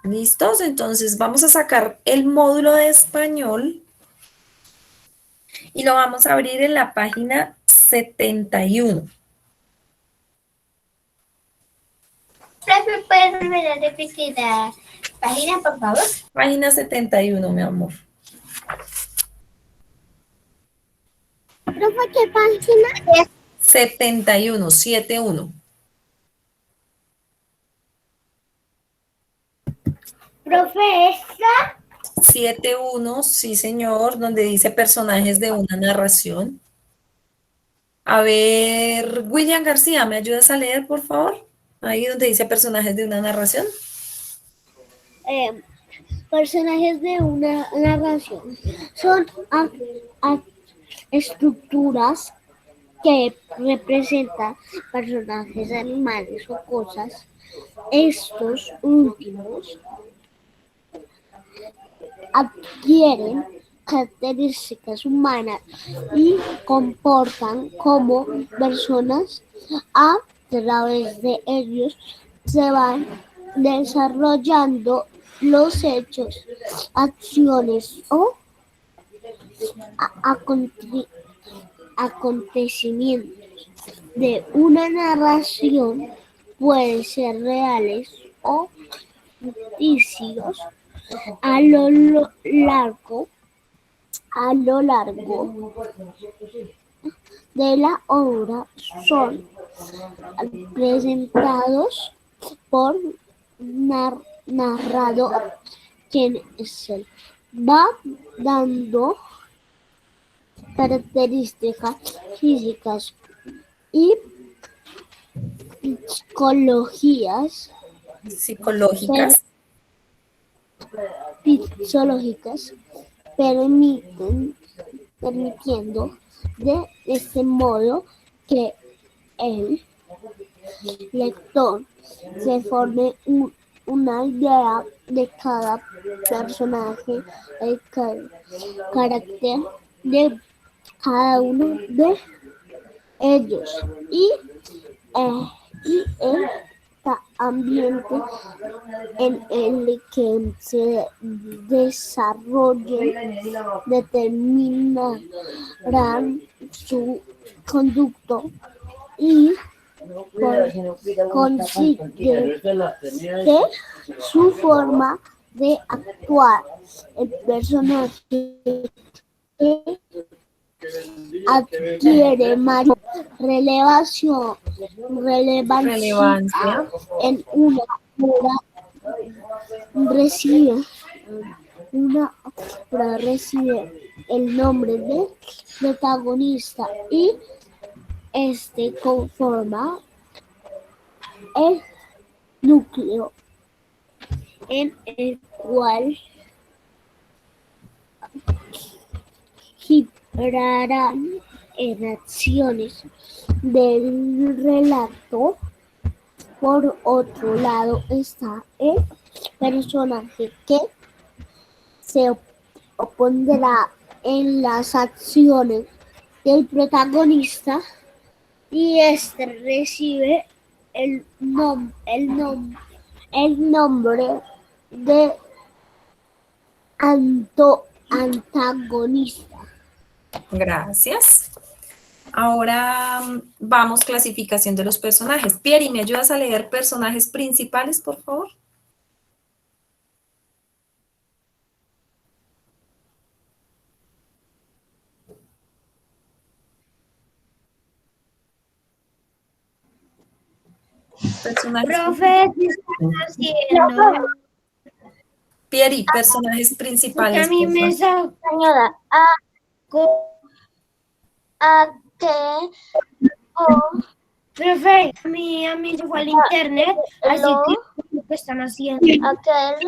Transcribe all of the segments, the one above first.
¿Listos? Entonces vamos a sacar el módulo de español y lo vamos a abrir en la página 71. Profe, ¿puedes volver a repetir la página, por favor? Página 71, mi amor. Profe, ¿qué página? 71, 71. Profe, ¿esta? 71, sí, señor, donde dice personajes de una narración. A ver, William García, ¿me ayudas a leer, por favor? Ahí donde dice personajes de una narración. Eh, Personajes de una narración son a- estructuras que representan personajes, animales o cosas. Estos últimos adquieren características humanas y comportan como personas. A través de ellos se van desarrollando los hechos, acciones o acontecimientos de una narración. Pueden ser reales o ficticios. A lo largo de la obra son presentados por narrador, quien se va dando características físicas y psicologías, Psicológicas. fisiológicas, permitiendo de este modo que el lector se forme una idea de cada personaje, el carácter de cada uno de ellos eh, y el ambiente en el que se desarrollen determinarán su conducto y consigue su forma de actuar. El personaje adquiere mayor relevancia Relevancia. en una obra, recibe una obra recibe el nombre de protagonista y este conforma el núcleo en el cual girarán en acciones del relato. Por otro lado está el personaje que se opondrá en las acciones del protagonista y este recibe el nombre de antagonista. Gracias. Ahora vamos clasificación de los personajes. Pieri, ¿me ayudas a leer personajes principales, por favor? Personajes Profe, ¿qué principales. están haciendo? Pieri, personajes Porque a principales, mí por me favor. sacó a que profe, a mí llegó al internet, así que lo que están haciendo. Aquel.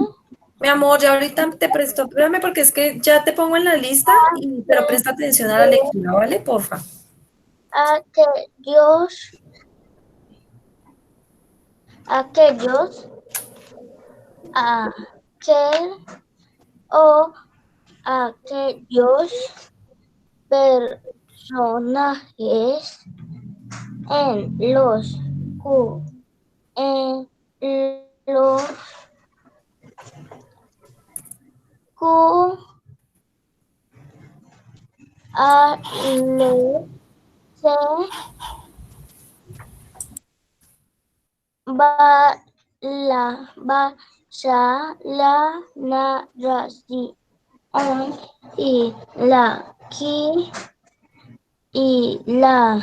Mi amor, ya ahorita te presto, espérame porque es que ya te pongo en la lista, pero presta atención a la lectura, ¿vale? Porfa. Aquellos, aquellos, aquel o aquellos personajes en los cu- en los L, C, narración y la y la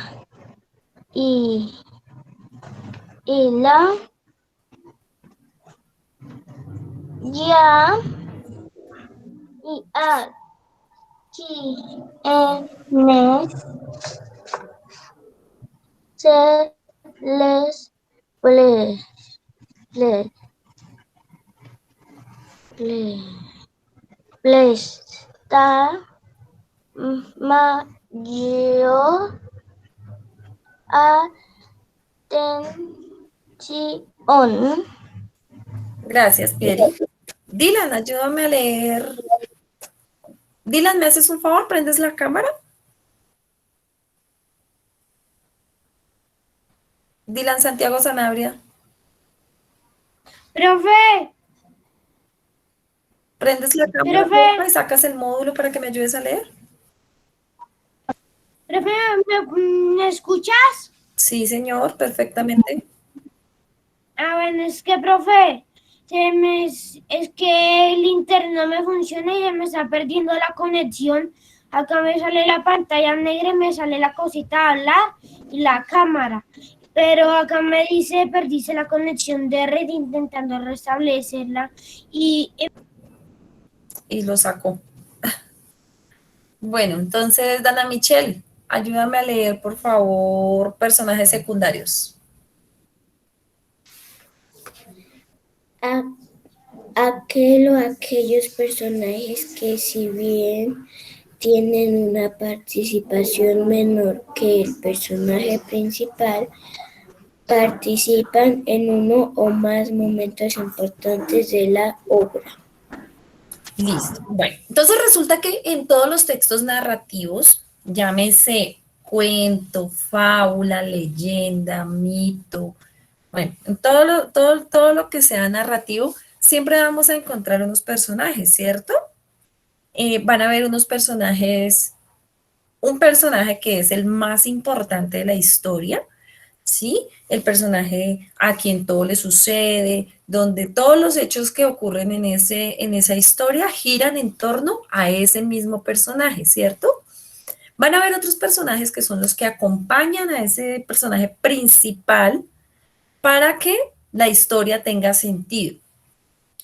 y la ya y aquí en se les ple, ple, ple, presta mayor atención. Gracias, Pieri. Dylan, ayúdame a leer. Dylan, ¿me haces un favor? ¿Prendes la cámara? Dylan Santiago Sanabria. Profe, ¿Prendes la cámara, porfa, y sacas el módulo para que me ayudes a leer? profe, ¿me escuchas? Sí, señor, perfectamente. Bueno, es que, profe, es que el internet no me funciona y me está perdiendo la conexión. Acá me sale la pantalla negra y me sale la cosita de hablar y la cámara. Pero acá me dice, perdiste la conexión de red intentando restablecerla y Y lo sacó. Bueno, entonces, Dana Michelle, ayúdame a leer, por favor, personajes secundarios. Aquel o aquellos personajes que si bien tienen una participación menor que el personaje principal, participan en uno o más momentos importantes de la obra. Listo. Bueno, entonces resulta que en todos los textos narrativos, llámese cuento, fábula, leyenda, mito, bueno, en todo lo que sea narrativo, siempre vamos a encontrar unos personajes, ¿cierto? Van a haber unos personajes, un personaje que es el más importante de la historia, ¿sí? El personaje a quien todo le sucede, donde todos los hechos que ocurren en esa historia giran en torno a ese mismo personaje, ¿cierto? Van a haber otros personajes que son los que acompañan a ese personaje principal para que la historia tenga sentido.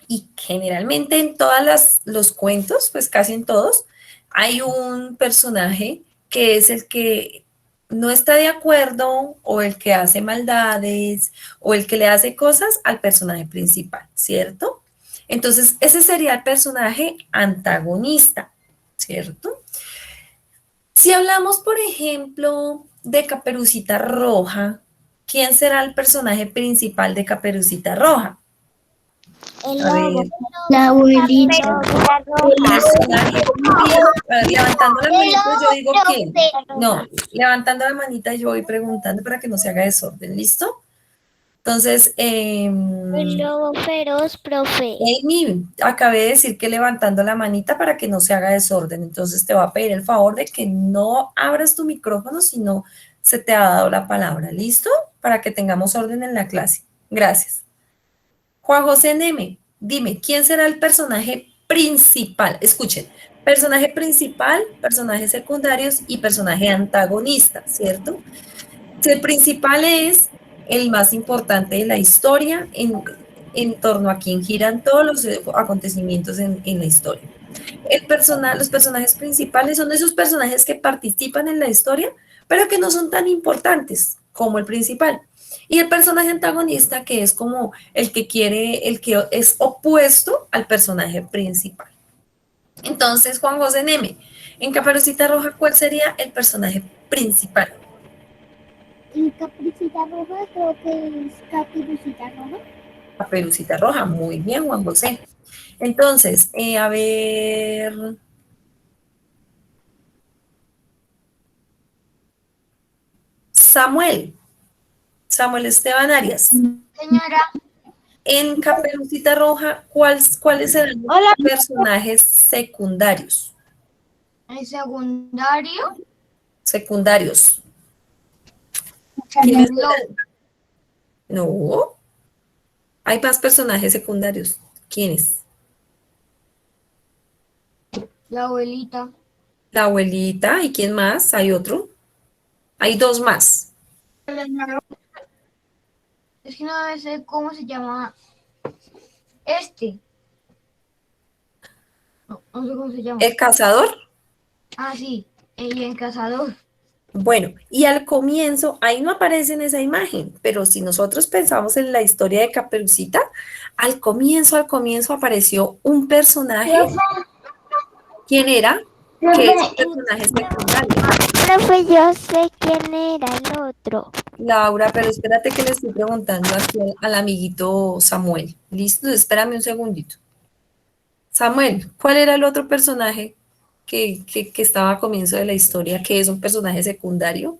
Y generalmente en todos los cuentos, pues casi en todos, hay un personaje que es el que no está de acuerdo o el que hace maldades o el que le hace cosas al personaje principal, ¿cierto? Entonces, ese sería el personaje antagonista, ¿cierto? Si hablamos, por ejemplo, de Caperucita Roja, ¿quién será el personaje principal de Caperucita Roja? el A lobo. ver, La abuelita. personaje, a ver, levantando la manita yo digo quién. No, levantando la manita yo voy preguntando para que no se haga desorden, ¿listo? Entonces, El lobo feroz, profe. Amy, acabé de decir que levantando la manita para que no se haga desorden, entonces te voy a pedir el favor de que no abras tu micrófono si no se te ha dado la palabra, ¿listo? Para que tengamos orden en la clase. Gracias. Juan José Neme, dime, ¿quién será el personaje principal? Escuchen, personaje principal, personajes secundarios y personaje antagonista, ¿cierto? Si el principal es el más importante de la historia, en torno a quien giran todos los acontecimientos en la historia. Los personajes principales son esos personajes que participan en la historia, pero que no son tan importantes como el principal. Y el personaje antagonista, que es como el que quiere, el que es opuesto al personaje principal. Entonces, Juan José Neme, en Caperucita Roja, ¿cuál sería el personaje principal? Y Caperucita Roja, creo que es Caperucita Roja. Caperucita Roja, muy bien, Juan José. Entonces, a ver, Samuel Esteban Arias. Señora, En Caperucita Roja, ¿cuáles eran los Hola. personajes secundarios? El secundario. Secundarios. ¿Quiénes eran? No, hay más personajes secundarios. ¿Quiénes? La abuelita. La abuelita, ¿y quién más? ¿Hay otro? Hay dos más. Es que no sé cómo se llama este. No sé cómo se llama. El cazador. Ah, sí, el cazador. Bueno, y al comienzo, ahí no aparece en esa imagen, pero si nosotros pensamos en la historia de Caperucita, al comienzo apareció un personaje. ¿Quién era? Que es un personaje secundario. Profe, yo sé quién era el otro. Laura, pero espérate que le estoy preguntando aquí al amiguito Samuel. ¿Listo? Espérame un segundito. Samuel, ¿cuál era el otro personaje que estaba a comienzo de la historia, que es un personaje secundario?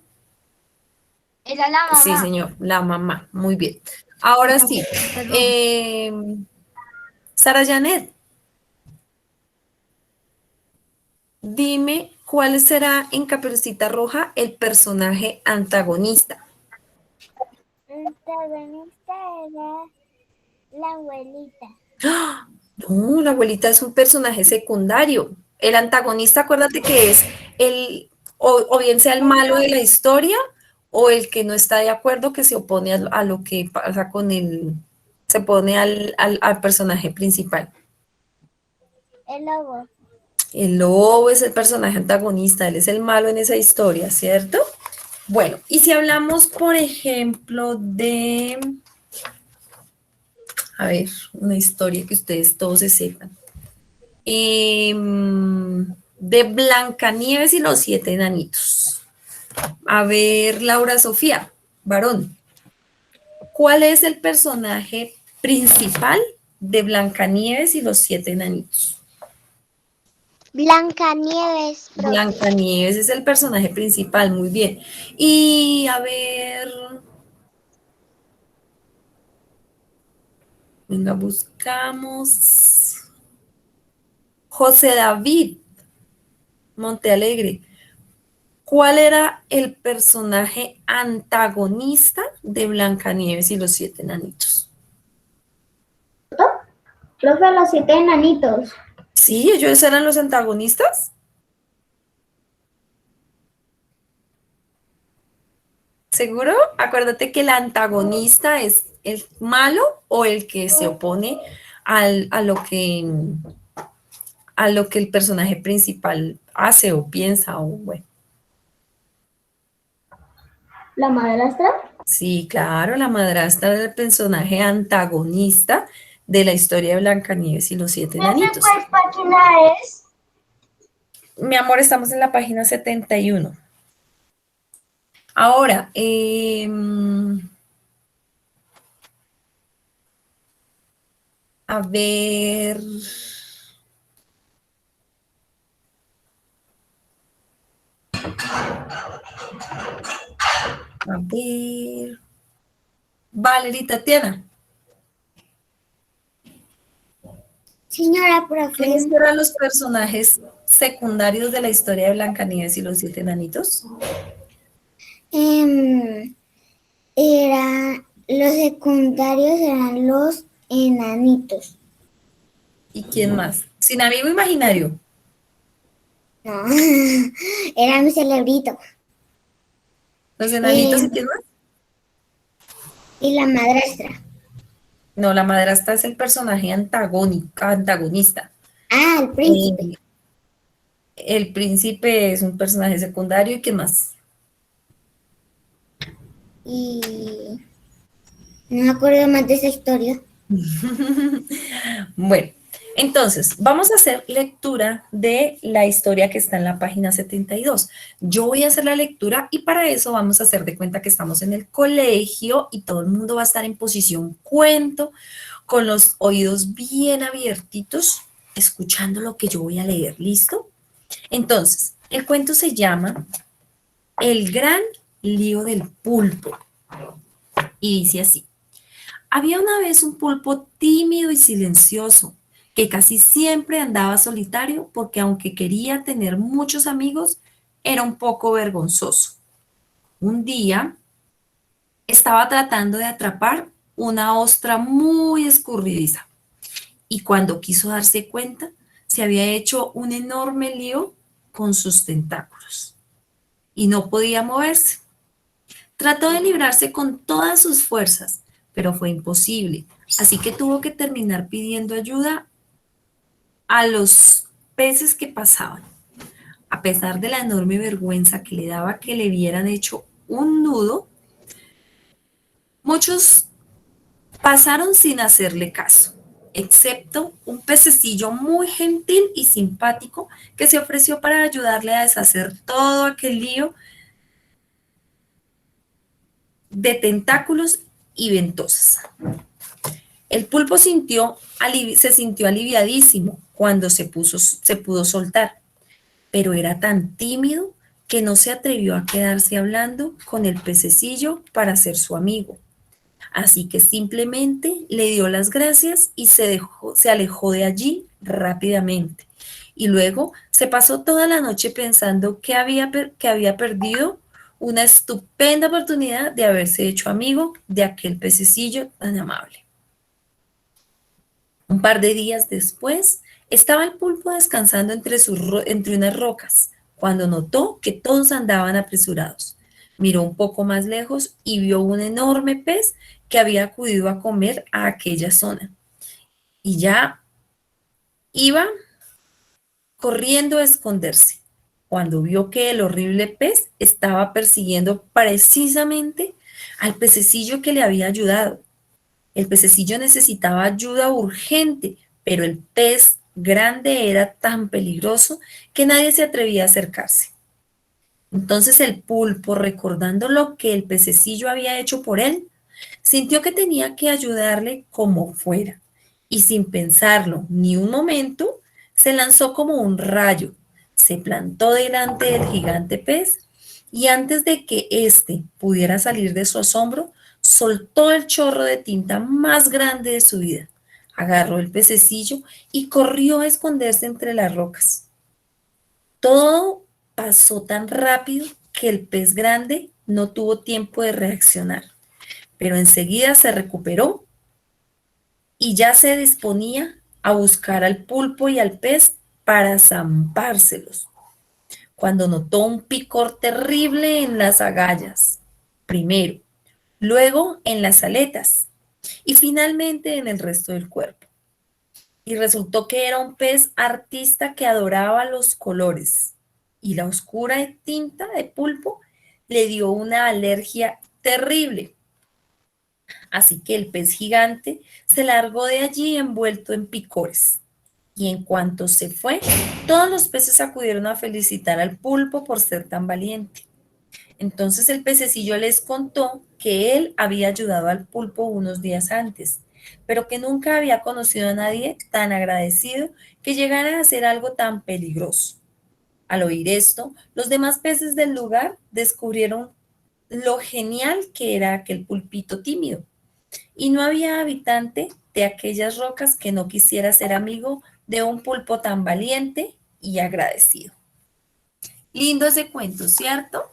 Era la Sí, mamá. señor, la mamá. Muy bien. Ahora sí. Perdón. eh, Sara Janet, dime cuál será en Caperucita Roja el personaje antagonista. El protagonista era la abuelita. ¡Ah! No, la abuelita es un personaje secundario. El antagonista, acuérdate que es o bien sea el malo de la historia, o el que no está de acuerdo, que se opone a lo que pasa se opone al personaje principal. El lobo. El lobo es el personaje antagonista, él es el malo en esa historia, ¿cierto? Bueno, y si hablamos, por ejemplo, a ver, una historia que ustedes todos se sepan. De Blancanieves y los siete enanitos. A ver, Laura Sofía, varón, ¿cuál es el personaje principal de Blancanieves y los siete enanitos? Blancanieves, profe. Blancanieves es el personaje principal, muy bien. Y a ver, venga, buscamos. José David Montealegre, ¿cuál era el personaje antagonista de Blancanieves y los siete enanitos? Profe, los 7 enanitos. Sí, ellos eran los antagonistas. ¿Seguro? Acuérdate que el antagonista es el malo o el que se opone a lo que el personaje principal hace o piensa o bueno. La madrastra. Sí, claro, la madrastra era el personaje antagonista de la historia de Blancanieves y los siete Profe, enanitos. ¿cuál página es? Mi amor, estamos en la página 71. Ahora, a ver, a ver. Valerie Tatiana, Señora profe, ¿quiénes eran los personajes secundarios de la historia de Blancanieves y los siete enanitos? em, los secundarios eran los enanitos. ¿Y quién más? Sin amigo imaginario. No, era mi celebrito. ¿Los enanitos y Em, quién más? y la madrastra. No, la madrastra es el personaje antagonista. Ah, el príncipe. Eh, el príncipe es un personaje secundario y ¿qué más? Y no me acuerdo más de esa historia. Bueno, entonces vamos a hacer lectura de la historia que está en la página 72. Yo voy a hacer la lectura y para eso vamos a hacer de cuenta que estamos en el colegio y todo el mundo va a estar en posición cuento, con los oídos bien abiertitos, escuchando lo que yo voy a leer. ¿Listo? Entonces, el cuento se llama El gran lío del pulpo y dice así. Había una vez un pulpo tímido y silencioso, que casi siempre andaba solitario porque aunque quería tener muchos amigos, era un poco vergonzoso. Un día estaba tratando de atrapar una ostra muy escurridiza y cuando quiso darse cuenta, se había hecho un enorme lío con sus tentáculos y no podía moverse. Trató de librarse con todas sus fuerzas, pero fue imposible, así que tuvo que terminar pidiendo ayuda a los peces que pasaban. A pesar de la enorme vergüenza que le daba que le hubieran hecho un nudo, muchos pasaron sin hacerle caso, excepto un pececillo muy gentil y simpático que se ofreció para ayudarle a deshacer todo aquel lío de tentáculos y ventosas. El pulpo se sintió aliviadísimo cuando se pudo soltar, pero era tan tímido que no se atrevió a quedarse hablando con el pececillo para ser su amigo. Así que simplemente le dio las gracias y se alejó de allí rápidamente. Y luego se pasó toda la noche pensando que había perdido una estupenda oportunidad de haberse hecho amigo de aquel pececillo tan amable. Un par de días después, estaba el pulpo descansando entre unas rocas, cuando notó que todos andaban apresurados. Miró un poco más lejos y vio un enorme pez que había acudido a comer a aquella zona. Y ya iba corriendo a esconderse, cuando vio que el horrible pez estaba persiguiendo precisamente al pececillo que le había ayudado. El pececillo necesitaba ayuda urgente, pero el pez grande era tan peligroso que nadie se atrevía a acercarse. Entonces el pulpo, recordando lo que el pececillo había hecho por él, sintió que tenía que ayudarle como fuera, y sin pensarlo ni un momento, se lanzó como un rayo, se plantó delante del gigante pez y antes de que éste pudiera salir de su asombro, soltó el chorro de tinta más grande de su vida, agarró el pececillo y corrió a esconderse entre las rocas. Todo pasó tan rápido que el pez grande no tuvo tiempo de reaccionar, pero enseguida se recuperó y ya se disponía a buscar al pulpo y al pez para zampárselos, cuando notó un picor terrible en las agallas, primero, luego en las aletas y finalmente en el resto del cuerpo. Y resultó que era un pez artista que adoraba los colores y la oscura tinta de pulpo le dio una alergia terrible. Así que el pez gigante se largó de allí envuelto en picores. Y en cuanto se fue, todos los peces acudieron a felicitar al pulpo por ser tan valiente. Entonces el pececillo les contó que él había ayudado al pulpo unos días antes, pero que nunca había conocido a nadie tan agradecido que llegara a hacer algo tan peligroso. Al oír esto, los demás peces del lugar descubrieron lo genial que era aquel pulpito tímido y no había habitante de aquellas rocas que no quisiera ser amigo de un pulpo tan valiente y agradecido. Lindo ese cuento, ¿cierto?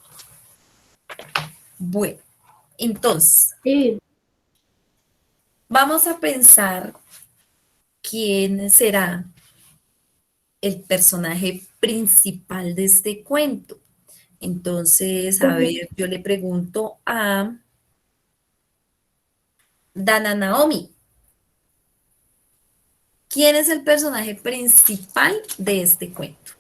Bueno, entonces, Sí. vamos a pensar quién será el personaje principal de este cuento. Entonces, a ver, yo le pregunto a Dana Naomi, ¿quién es el personaje principal de este cuento?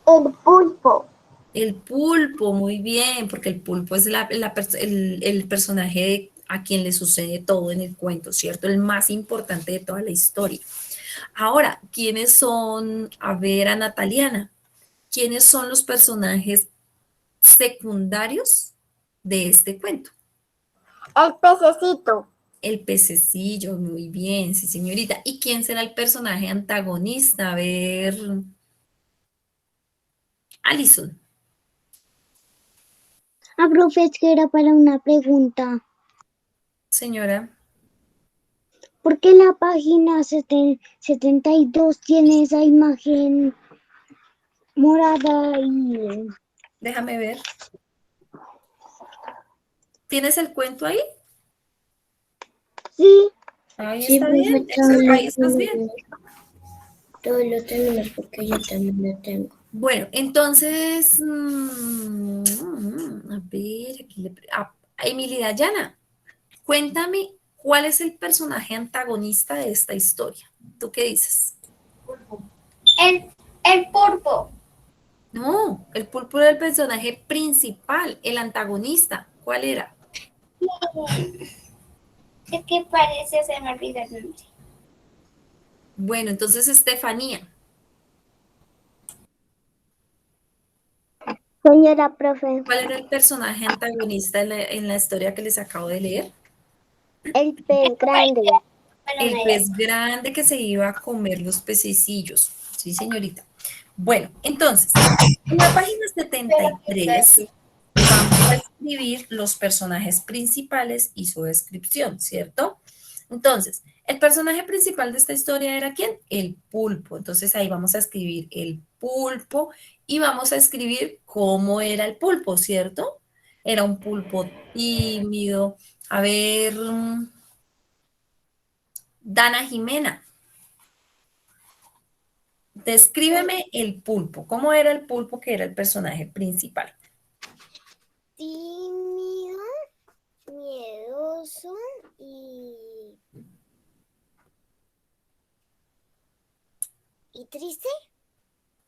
El pulpo. El pulpo, muy bien, porque el pulpo es el personaje a quien le sucede todo en el cuento, ¿cierto? El más importante de toda la historia. Ahora, ¿quiénes son, a ver, a Nataliana, quiénes son los personajes secundarios de este cuento? El pececito. El pececillo, muy bien, sí, señorita. ¿Y quién será el personaje antagonista? A ver, Alison, A profe, es que era para una pregunta. señora. ¿Por qué la página 72 tiene esa imagen morada y... Déjame ver. ¿Tienes el cuento ahí? Sí, Ahí sí, está bien, ahí estás bien. todos lo tenemos porque yo también lo tengo. Bueno, entonces, a ver, Emily Dayana, cuéntame cuál es el personaje antagonista de esta historia. ¿Tú qué dices? El pulpo. No, el pulpo era el personaje principal, el antagonista. ¿Cuál era? Es que parece, se me olvida el nombre. Bueno, entonces Estefanía. Señora profe, ¿Cuál era el personaje antagonista en la historia que les acabo de leer? el pez grande. El pez grande que se iba a comer los pececillos. Sí, señorita. Bueno, entonces, en la página 73 vamos a escribir los personajes principales y su descripción, ¿cierto? Entonces, el personaje principal de esta historia era ¿quién? El pulpo. Entonces ahí vamos a escribir el pulpo y vamos a escribir cómo era el pulpo, ¿cierto? Era un pulpo tímido. A ver, Dana Jimena, descríbeme el pulpo. ¿Cómo era el pulpo que era el personaje principal? Tímido, miedoso y... ¿Y triste?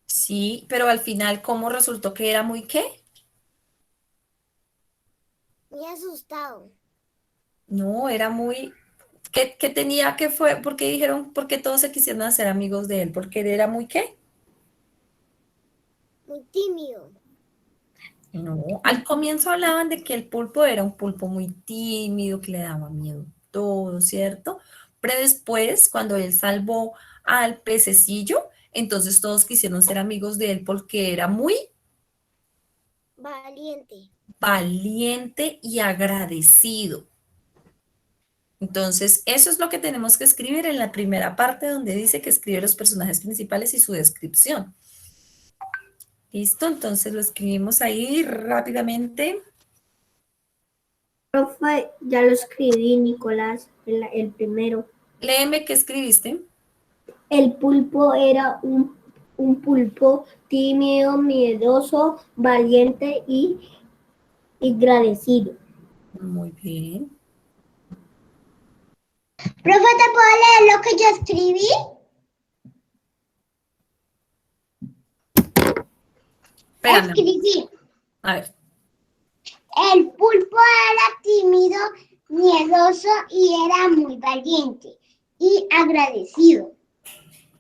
Sí, pero al final, ¿cómo resultó que era muy qué? Muy asustado. No, era muy... ¿Qué tenía que fue? ¿Por qué dijeron, por qué todos se quisieron hacer amigos de él? ¿Porque él era muy qué? Muy tímido. No, al comienzo hablaban de que el pulpo era un pulpo muy tímido, que le daba miedo todo, ¿cierto? Pero después, cuando él salvó al pececillo, entonces todos quisieron ser amigos de él porque era muy Valiente. valiente y agradecido. Entonces, eso es lo que tenemos que escribir en la primera parte donde dice que escribe los personajes principales y su descripción. ¿Listo? Entonces lo escribimos ahí rápidamente. Profe, ya lo escribí, Nicolás, el primero. Léeme qué escribiste. El pulpo era un pulpo tímido, miedoso, valiente y agradecido. Muy bien. Profe, ¿te puedo leer lo que yo escribí? Espérame. Escribí. A ver. El pulpo era tímido, miedoso y era muy valiente y agradecido.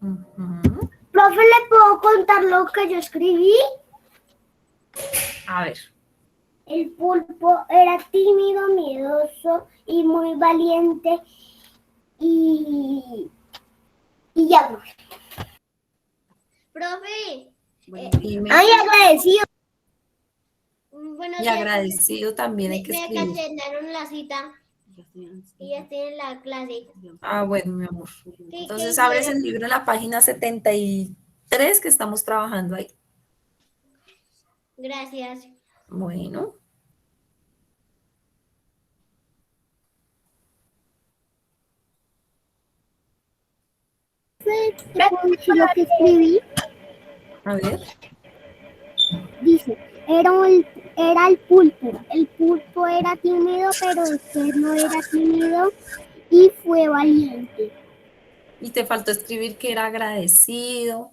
Ujú. Profe, ¿le puedo contar lo que yo escribí? A ver. El pulpo era tímido, miedoso y muy valiente y ya. Profe, Dime. ay, agradecido. Buenos Y días, profe. agradecido también hay que Me escribir. cancelaron la cita y ya estoy en la clase. Ah, bueno, mi amor. ¿Qué Entonces abres hicieron? el libro en la página 73 que estamos trabajando ahí. Gracias. Bueno. ¿Puedo decir lo que escribí? A ver. Dice, era el pulpo. El pulpo era tímido, pero después no era tímido y fue valiente. Y te faltó escribir que era agradecido.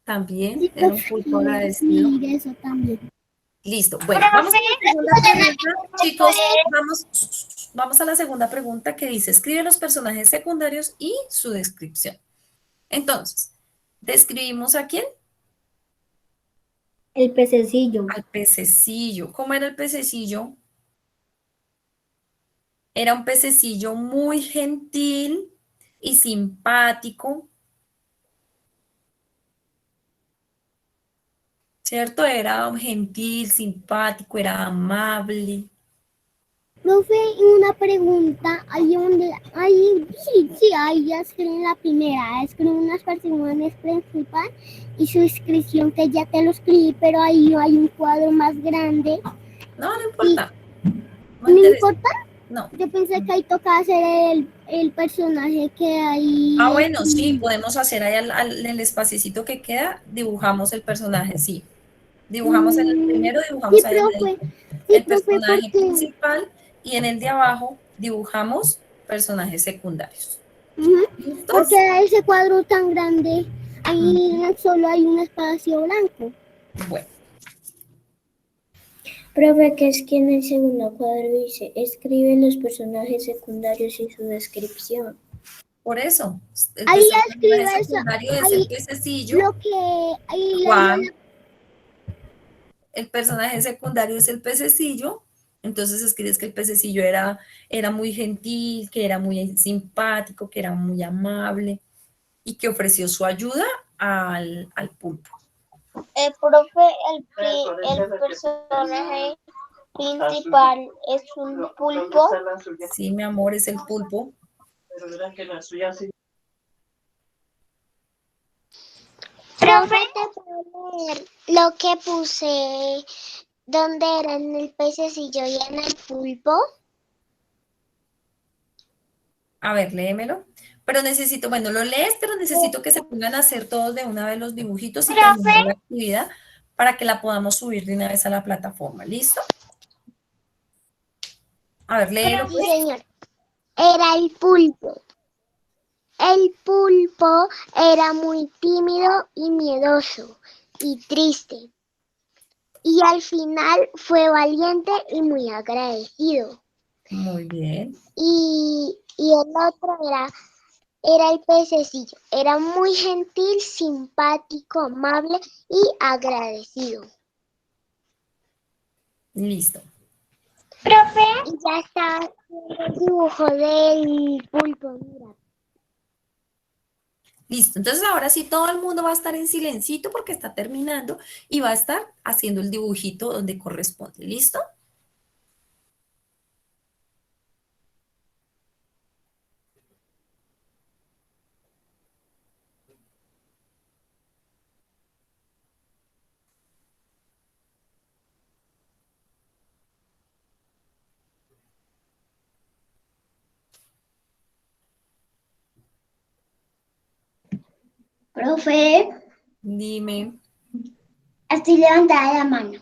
También Sí, era pues, un pulpo quiero agradecido. escribir eso también. Listo. Bueno, vamos a la segunda pregunta. Chicos, vamos a la segunda pregunta que dice, escribe los personajes secundarios y su descripción. Entonces, ¿describimos a quién? El pececillo. Al pececillo. ¿Cómo era el pececillo? Era un pececillo muy gentil y simpático, ¿cierto? Era gentil, simpático, era amable. Profe, una pregunta, ahí ya escriben la primera, escriben unas personas principal y su inscripción que ya te lo escribí, pero ahí hay un cuadro más grande. No, no Y importa. ¿no importa? No. Yo pensé que ahí toca hacer el personaje que hay. Ah, bueno, sí, podemos hacer ahí en el espaciecito que queda, dibujamos el personaje, sí. Dibujamos en el primero, Sí, dibujamos ahí profe. Sí, el profe, personaje porque. principal y en el de abajo dibujamos personajes secundarios. Porque ¿Listos? ese cuadro tan grande, ahí Ujú. solo hay un espacio blanco. Bueno, Profe, que es que en el segundo cuadro dice, escribe los personajes secundarios y su descripción. por eso, el Ahí personaje escribe eso, secundario es el ahí pececillo, lo que, ahí Juan. El personaje secundario es el pececillo, entonces escribes que el pececillo era muy gentil, que era muy simpático, que era muy amable y que ofreció su ayuda al pulpo. Profe, el personaje principal es un pulpo. Sí, mi amor, es el pulpo. Profe, ¿te puedo leer lo que puse donde era en el pececillo y en el pulpo? A ver, léemelo. Pero necesito, bueno, lo lees, pero necesito que se pongan a hacer todos de una vez los dibujitos y terminar la actividad para que la podamos subir de una vez a la plataforma. ¿Listo? A ver, léelo Sí, pues. señor. Era el pulpo. El pulpo era muy tímido y miedoso y triste. Y al final fue valiente y muy agradecido. Muy bien. Y el otro era el pececillo. Era muy gentil, simpático, amable y agradecido. Listo. Profe. Y ya está el dibujo del pulpo, mira. Listo. Entonces ahora sí todo el mundo va a estar en silencito porque está terminando y va a estar haciendo el dibujito donde corresponde. ¿Listo? Profe, Dime, estoy levantada la mano.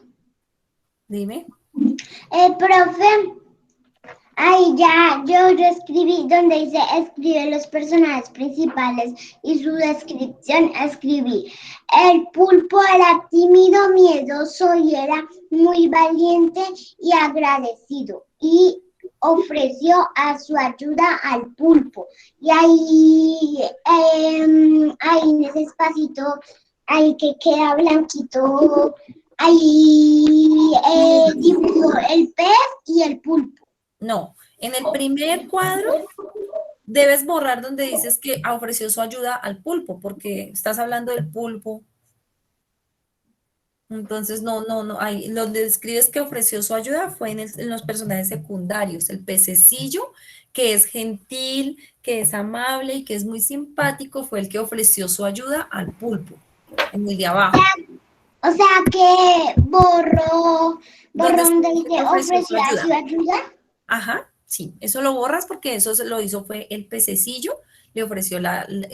dime. Profe, ahí yo escribí donde dice escribe los personajes principales y su descripción escribí. El pulpo era tímido, miedoso y era muy valiente y agradecido y ofreció a su ayuda al pulpo. Y ahí en ese espacito, ahí que queda blanquito, ahí dibujó el pez y el pulpo. No, en el primer cuadro debes borrar donde dices que ofreció su ayuda al pulpo, porque estás hablando del pulpo. Entonces, no, ahí donde describes que ofreció su ayuda fue en los personajes secundarios, el pececillo, que es gentil, que es amable y que es muy simpático, fue el que ofreció su ayuda al pulpo, en el de abajo. O sea que borró Donde donde escribe dice que ofreció su ofreció a ayuda. su ayuda. Ajá, sí, eso lo borras porque eso lo hizo fue el pececillo, le ofreció la ayuda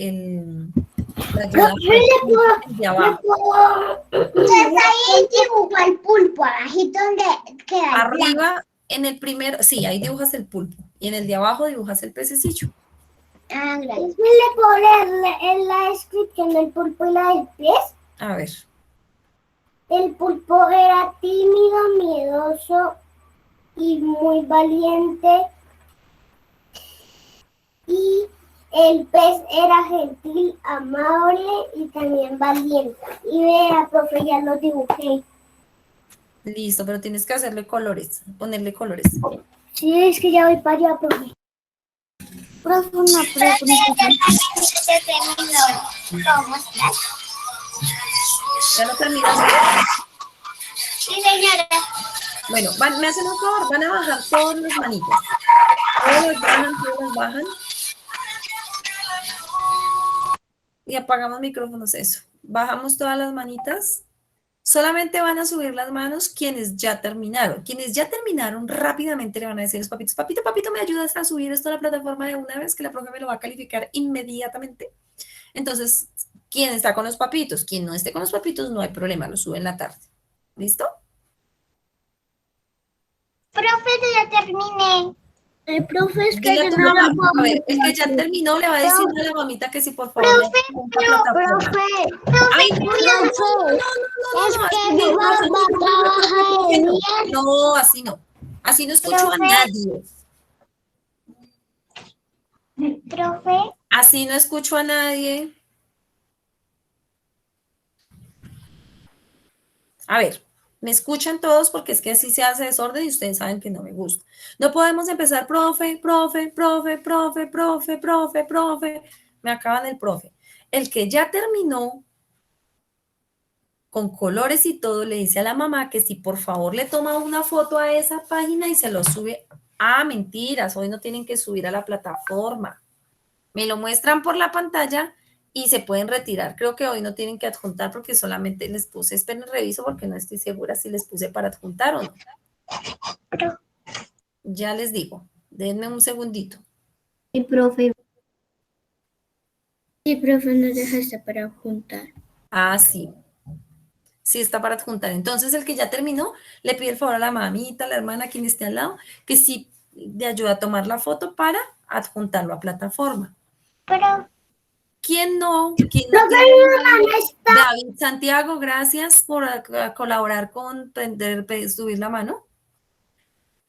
al pulpo, el de abajo. Entonces ahí dibujo al pulpo, abajito donde queda el blanco. Arriba, en el primero, sí, ahí dibujas el pulpo. Y en el de abajo dibujas el pececillo. Ah, gracias. ¿Le puedo leer en la descripción del pulpo y la del pez? A ver, El pulpo era tímido, miedoso y muy valiente. Y el pez era gentil, amable y también valiente. Y vea, profe, ya lo dibujé. listo, pero tienes que hacerle colores, ponerle colores. Sí, es que ya voy para allá, profe. Profe, una pregunta. ¿Ya lo terminaste? Sí, señora. Bueno, me hacen un favor, van a bajar todas las manitas. Todas las bajan. Y apagamos micrófonos, eso. Bajamos todas las manitas. Solamente van a subir las manos quienes ya terminaron. Quienes ya terminaron rápidamente le van a decir a los papitos, papito, papito, ¿me ayudas a subir esto a la plataforma de una vez que la profe me lo va a calificar inmediatamente? Entonces, ¿quién está con los papitos? Quien no esté con los papitos, no hay problema, lo sube en la tarde. ¿Listo? Profe, ya terminé. Profe, es que Dile a yo tu no mamá, lo puedo a ver, el que ya terminó le va a decir a la mamita que sí, por favor. Ay, no, así no. Así no escucho a nadie. Profe, Así no escucho a nadie. A ver, me escuchan todos porque es que así se hace desorden y ustedes saben que no me gusta. No podemos empezar, profe, profe, profe, profe, profe, profe, profe. Me acaban el profe. El que ya terminó con colores y todo, le dice a la mamá que si por favor le toma una foto a esa página y se lo sube. Ah, mentiras, hoy no tienen que subir a la plataforma. Me lo muestran por la pantalla y se pueden retirar. Creo que hoy no tienen que adjuntar porque solamente les puse, esperen, reviso porque no estoy segura si les puse para adjuntar o no. Ya les digo, denme un segundito. profe, no dejaste para juntar. Ah, sí. Sí está para adjuntar. Entonces, el que ya terminó, le pide el favor a la mamita, a la hermana, quien esté al lado, que sí le ayuda a tomar la foto para adjuntarlo a plataforma. pero ¿Quién no? ¿Quién no tiene? David Santiago, gracias por colaborar con subir la mano.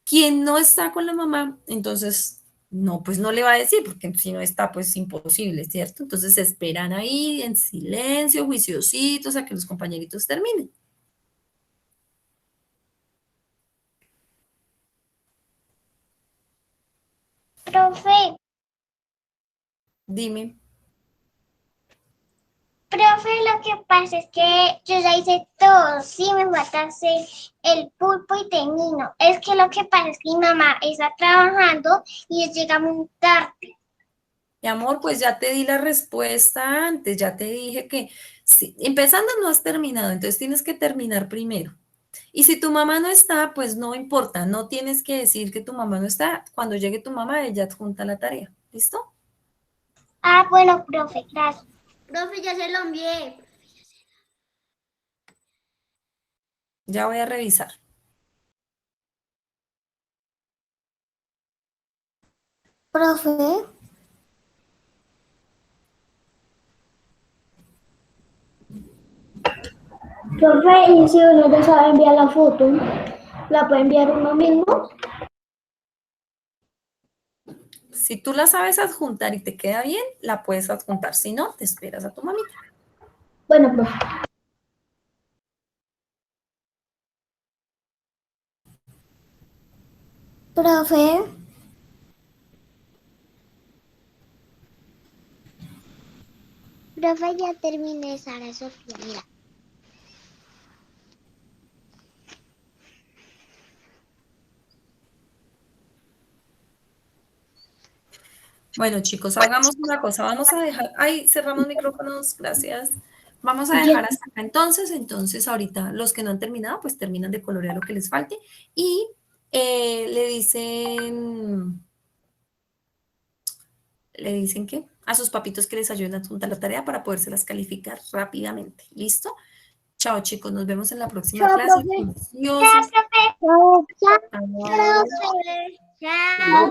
¿Quién no está con la mamá? Entonces, no, pues no le va a decir, porque si no está, pues imposible, ¿cierto? Entonces se esperan ahí en silencio, juiciositos, a que los compañeritos terminen. profe, Dime. profe, lo que pasa es que yo ya hice todo, sí me falta hacer el pulpo y teñino. Es que lo que pasa es que mi mamá está trabajando y llega muy tarde. Mi amor, pues ya te di la respuesta antes, ya te dije que sí, empezando no has terminado, entonces tienes que terminar primero. Y si tu mamá no está, pues no importa, no tienes que decir que tu mamá no está. Cuando llegue tu mamá, ella adjunta la tarea. ¿Listo? Ah, bueno, profe, gracias. Profe, ya se lo envié. Ya voy a revisar. Profe. Profe, y si uno ya sabe enviar la foto, ¿la puede enviar uno mismo? Si tú la sabes adjuntar y te queda bien, la puedes adjuntar. Si no, te esperas a tu mamita. Bueno, profe. Profe. Profe, ya terminé, Sara Sofía, mira. Bueno, chicos, hagamos una cosa. Vamos a dejar. Ay, cerramos micrófonos. Gracias. Vamos a dejar hasta acá entonces ahorita los que no han terminado, pues terminan de colorear lo que les falte y le dicen que a sus papitos que les ayuden a adjuntar la tarea para podérselas calificar rápidamente. ¿Listo? Chao, chicos. Nos vemos en la próxima clase. Chao, profe. Chao, Chao. profe. Chao.